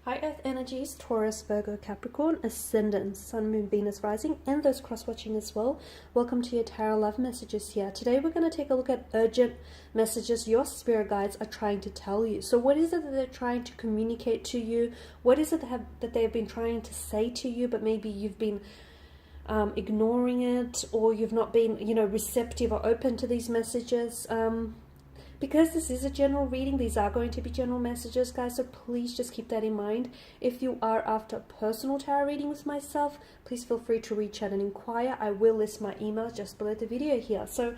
Hi Earth energies, Taurus, Virgo, Capricorn, Ascendant, Sun, Moon, Venus, Rising, and those cross-watching as well. Welcome to your Tarot Love Messages here. Today we're going to take a look at urgent messages your spirit guides are trying to tell you. So what is it that they're trying to communicate to you? What is it that they've been trying to say to you, but maybe you've been ignoring it, or you've not been, receptive or open to these messages? Because this is a general reading, these are going to be general messages, guys, so please just keep that in mind. If you are after a personal tarot reading with myself, please feel free to reach out and inquire. I will list my email just below the video here. So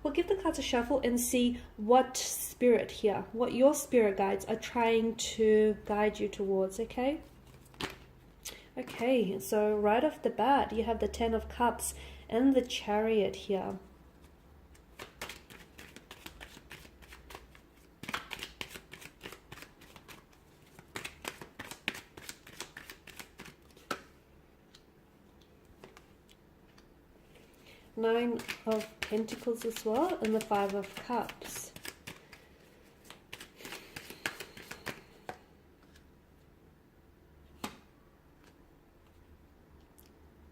we'll give the cards a shuffle and see what your spirit guides are trying to guide you towards, okay? Okay, so right off the bat, you have the Ten of Cups and the Chariot here. Nine of Pentacles as well, and the Five of Cups.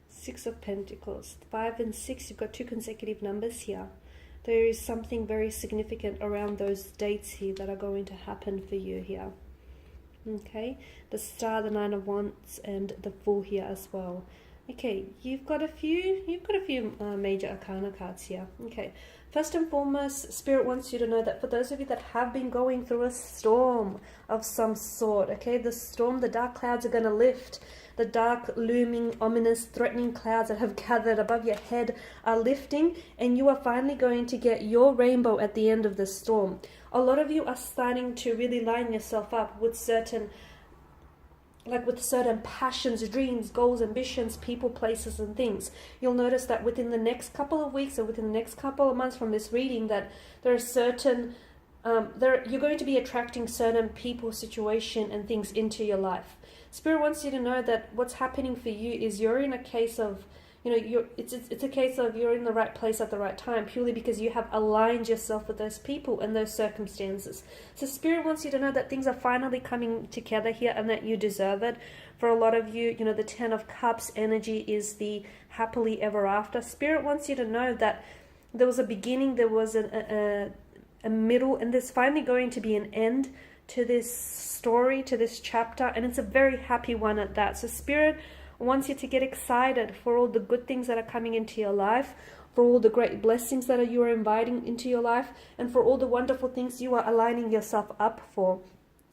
Six of Pentacles. 5 and 6, you've got two consecutive numbers here. There is something very significant around those dates here that are going to happen for you here. Okay, the Star, the Nine of Wands, and the Fool here as well. Okay, you've got a few major arcana cards here. Okay, first and foremost, Spirit wants you to know that for those of you that have been going through a storm of some sort, okay, the storm, the dark clouds are going to lift. The dark, looming, ominous, threatening clouds that have gathered above your head are lifting, and you are finally going to get your rainbow at the end of the storm. A lot of you are starting to really line yourself up with certain passions, dreams, goals, ambitions, people, places, and things. You'll notice that within the next couple of weeks or within the next couple of months from this reading, that there are certain, you're going to be attracting certain people, situation, and things into your life. Spirit wants you to know that what's happening for you is you're in a case of, it's a case of you're in the right place at the right time, purely because you have aligned yourself with those people and those circumstances. So Spirit wants you to know that things are finally coming together here and that you deserve it. For a lot of you, the Ten of Cups energy is the happily ever after. Spirit wants you to know that there was a beginning, there was a middle, and there's finally going to be an end to this story, to this chapter, and it's a very happy one at that. So Spirit wants you to get excited for all the good things that are coming into your life, for all the great blessings that you are inviting into your life, and for all the wonderful things you are aligning yourself up for.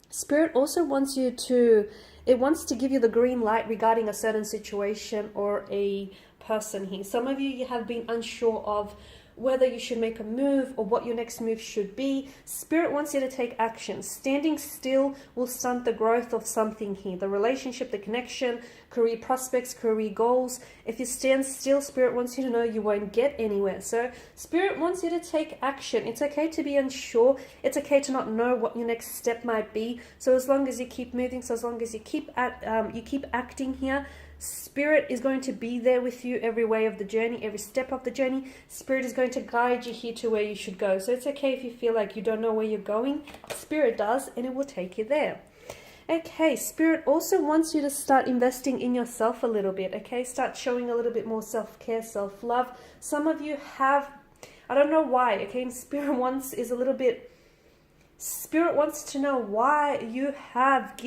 Spirit also wants you to, it wants to give you the green light regarding a certain situation or a person here. Some of you have been unsure of whether you should make a move or what your next move should be. Spirit wants you to take action. Standing still will stunt the growth of something here. The relationship, the connection, career prospects, career goals. If you stand still, Spirit wants you to know you won't get anywhere. So Spirit wants you to take action. It's okay to be unsure. It's okay to not know what your next step might be. So as long as you keep moving, so as long as you keep acting here, Spirit is going to be there with you every way of the journey, every step of the journey. Spirit is going to guide you here to where you should go. So it's okay if you feel like you don't know where you're going. Spirit does, and it will take you there. Okay, Spirit also wants you to start investing in yourself a little bit, okay? Start showing a little bit more self-care, self-love. Some of you have, I don't know why, okay? Spirit wants to know why you have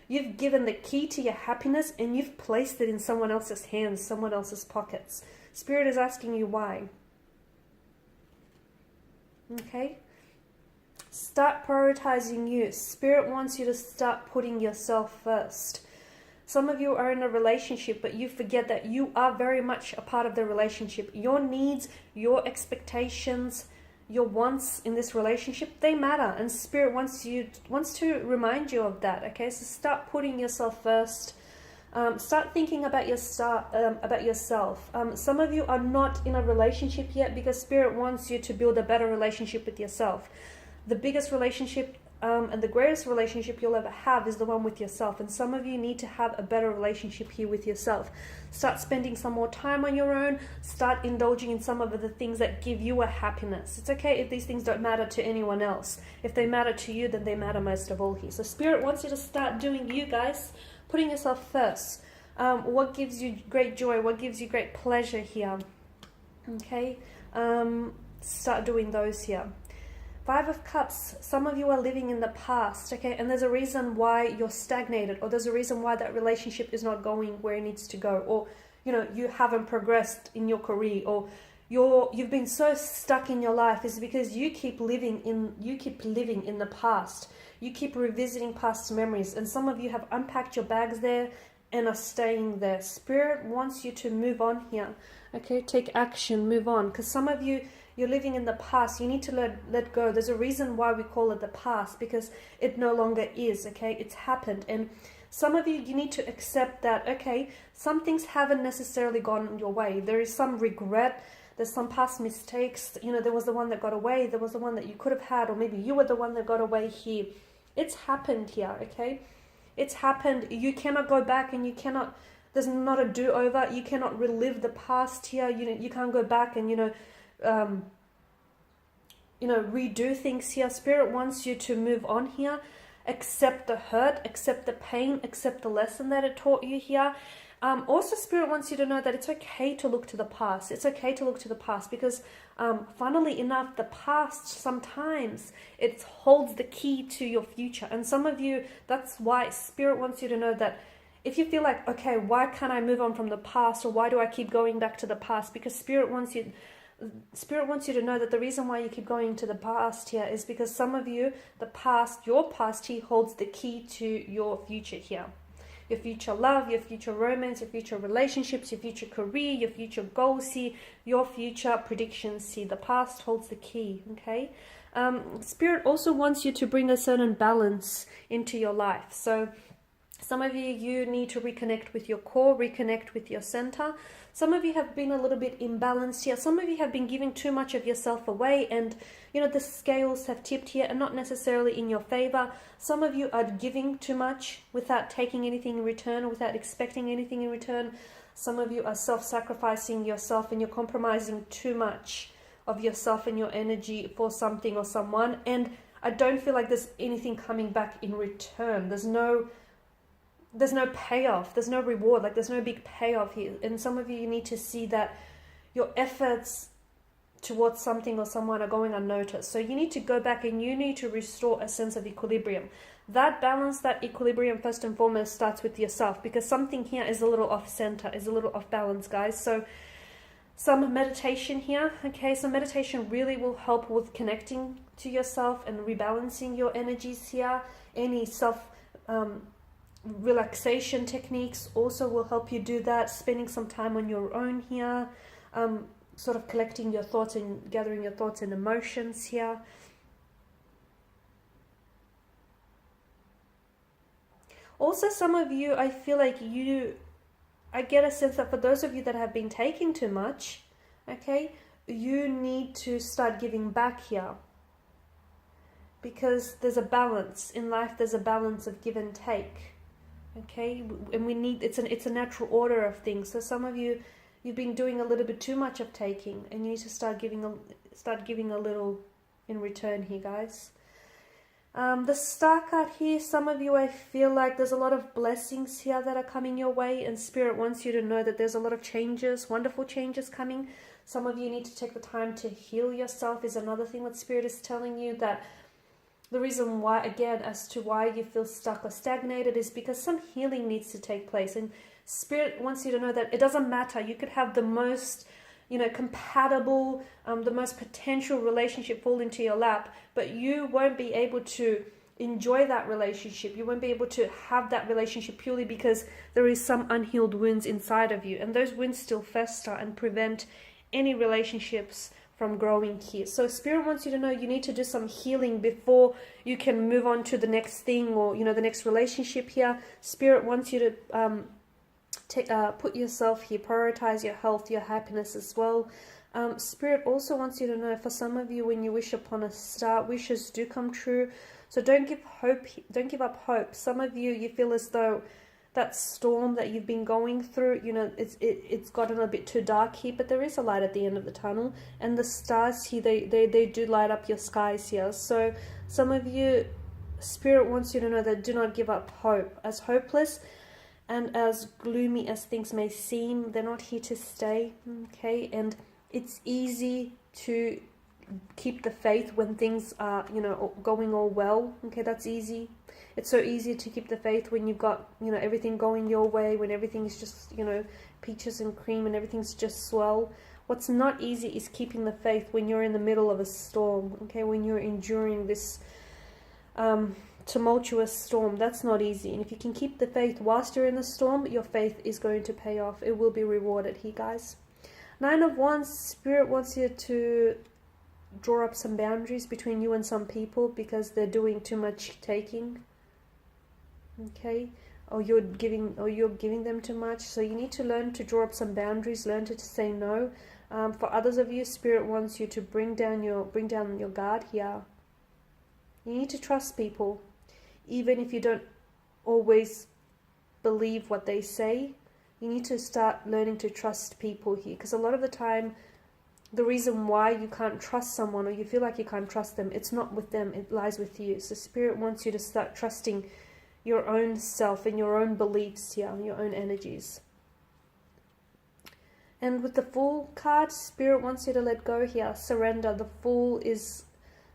you've given the key to your happiness and you've placed it in someone else's hands, someone else's pockets. Spirit is asking you why. Okay? Start prioritizing you. Spirit wants you to start putting yourself first. Some of you are in a relationship, but you forget that you are very much a part of the relationship. Your needs, your expectations, your wants in this relationship, they matter, and Spirit wants to remind you of that. Okay, so start putting yourself first. Start thinking about yourself. Some of you are not in a relationship yet because Spirit wants you to build a better relationship with yourself. The biggest relationship and the greatest relationship you'll ever have is the one with yourself. And some of you need to have a better relationship here with yourself. Start spending some more time on your own. Start indulging in some of the things that give you a happiness. It's okay if these things don't matter to anyone else. If they matter to you, then they matter most of all here. So Spirit wants you to start doing you guys, putting yourself first. What gives you great joy? What gives you great pleasure here? Okay, start doing those here. 5 of Cups, some of you are living in the past, okay, and there's a reason why you're stagnated, or there's a reason why that relationship is not going where it needs to go, or, you know, you haven't progressed in your career, or you've been so stuck in your life. Is because you keep living in the past. You keep revisiting past memories, and some of you have unpacked your bags there and are staying there. Spirit wants you to move on here, okay, take action, move on, because some of you, you're living in the past. You need to let go. There's a reason why we call it the past, because it no longer is, okay? It's happened. And some of you, you need to accept that, okay, some things haven't necessarily gone your way. There is some regret. There's some past mistakes. You know, there was the one that got away. There was the one that you could have had, or maybe you were the one that got away here. It's happened here, okay? It's happened. You cannot go back, and you cannot, there's not a do-over. You cannot relive the past here. You can't go back and, redo things here. Spirit wants you to move on here. Accept the hurt, accept the pain, accept the lesson that it taught you here. Also, Spirit wants you to know that it's okay to look to the past. It's okay to look to the past, because funnily enough, the past sometimes it holds the key to your future. And some of you, that's why Spirit wants you to know that if you feel like, okay, why can't I move on from the past, or why do I keep going back to the past? Because Spirit wants you to know that the reason why you keep going to the past here is because some of you, your past here holds the key to your future here. Your future love, your future romance, your future relationships, your future career, your future goals here, your future predictions here. The past holds the key, okay? Spirit also wants you to bring a certain balance into your life. So some of you need to reconnect with your core, reconnect with your center. Some of you have been a little bit imbalanced here. Some of you have been giving too much of yourself away, and the scales have tipped here and not necessarily in your favor. Some of you are giving too much without taking anything in return, or without expecting anything in return. Some of you are self-sacrificing yourself, and you're compromising too much of yourself and your energy for something or someone. And I don't feel like there's anything coming back in return. There's no payoff, there's no reward, like there's no big payoff here. And some of you need to see that your efforts towards something or someone are going unnoticed. So you need to go back and you need to restore a sense of equilibrium. That balance, that equilibrium, first and foremost, starts with yourself, because something here is a little off center, is a little off balance, guys. So some meditation here, okay? So meditation really will help with connecting to yourself and rebalancing your energies here. Any relaxation techniques also will help you do that. Spending some time on your own here, sort of collecting your thoughts and gathering your thoughts and emotions here. Also, some of you, I feel like I get a sense that for those of you that have been taking too much, okay, you need to start giving back here. Because there's a balance in life, there's a balance of give and take. Okay, and we need, it's a natural order of things. So some of you, you've been doing a little bit too much of taking, and you need to start giving a little in return here, guys. The Star card here, some of you, I feel like there's a lot of blessings here that are coming your way, and Spirit wants you to know that there's a lot of changes, wonderful changes coming. Some of you need to take the time to heal yourself is another thing that Spirit is telling you, that the reason why, again, as to why you feel stuck or stagnated is because some healing needs to take place. And Spirit wants you to know that it doesn't matter. You could have the most, compatible, the most potential relationship fall into your lap, but you won't be able to enjoy that relationship. You won't be able to have that relationship purely because there is some unhealed wounds inside of you. And those wounds still fester and prevent any relationships from growing here. So Spirit wants you to know you need to do some healing before you can move on to the next thing, or the next relationship here. Spirit wants you to put yourself here, prioritize your health, your happiness as well. Spirit also wants you to know, for some of you, when you wish upon a star, wishes do come true. So don't give up hope. Some of you, you feel as though that storm that you've been going through, you know, it's gotten a bit too dark here, but there is a light at the end of the tunnel, and the stars here, they do light up your skies here. So some of you, Spirit wants you to know that do not give up hope. As hopeless and as gloomy as things may seem, they're not here to stay, okay? And it's easy to keep the faith when things are, you know, going all well, okay? That's easy. It's so easy to keep the faith when you've got, you know, everything going your way, when everything's just, you know, peaches and cream and everything's just swell. What's not easy is keeping the faith when you're in the middle of a storm, okay? When you're enduring this tumultuous storm, that's not easy. And if you can keep the faith whilst you're in the storm, your faith is going to pay off. It will be rewarded here, guys. 9 of Wands, Spirit wants you to draw up some boundaries between you and some people because they're doing too much taking, okay? Or you're giving them too much. So you need to learn to draw up some boundaries, learn to say no. For others of you, Spirit wants you to bring down your guard here. You need to trust people, even if you don't always believe what they say. You need to start learning to trust people here, because a lot of the time, the reason why you can't trust someone or you feel like you can't trust them, it's not with them, it lies with you. So Spirit wants you to start trusting your own self and your own beliefs here, your own energies. And with the Fool card, Spirit wants you to let go here, surrender. The Fool is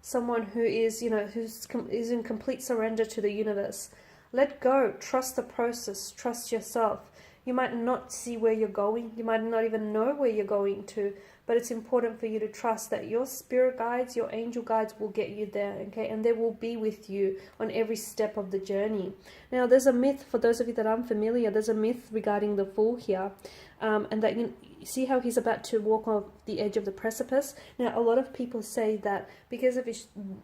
someone who is, you know, is in complete surrender to the universe. Let go, trust the process, trust yourself. You might not see where you're going, you might not even know where you're going to, but it's important for you to trust that your spirit guides, your angel guides will get you there, okay? And they will be with you on every step of the journey. Now, there's a myth, for those of you that aren't familiar, there's a myth regarding the Fool here, and that you see how he's about to walk off the edge of the precipice. Now, a lot of people say that because of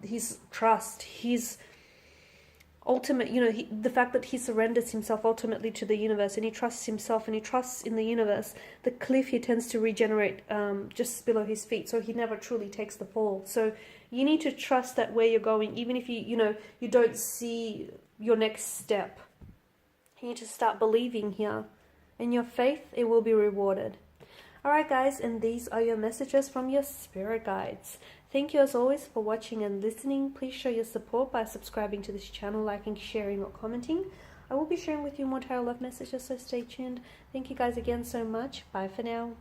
his trust, his ultimate, you know, the fact that he surrenders himself ultimately to the universe, and he trusts himself and he trusts in the universe, the cliff he tends to regenerate just below his feet, so he never truly takes the fall. So you need to trust that where you're going, even if you don't see your next step, you need to start believing here. In your faith, it will be rewarded. Alright guys, and these are your messages from your spirit guides. Thank you as always for watching and listening. Please show your support by subscribing to this channel, liking, sharing or commenting. I will be sharing with you more tarot love messages, so stay tuned. Thank you guys again so much. Bye for now.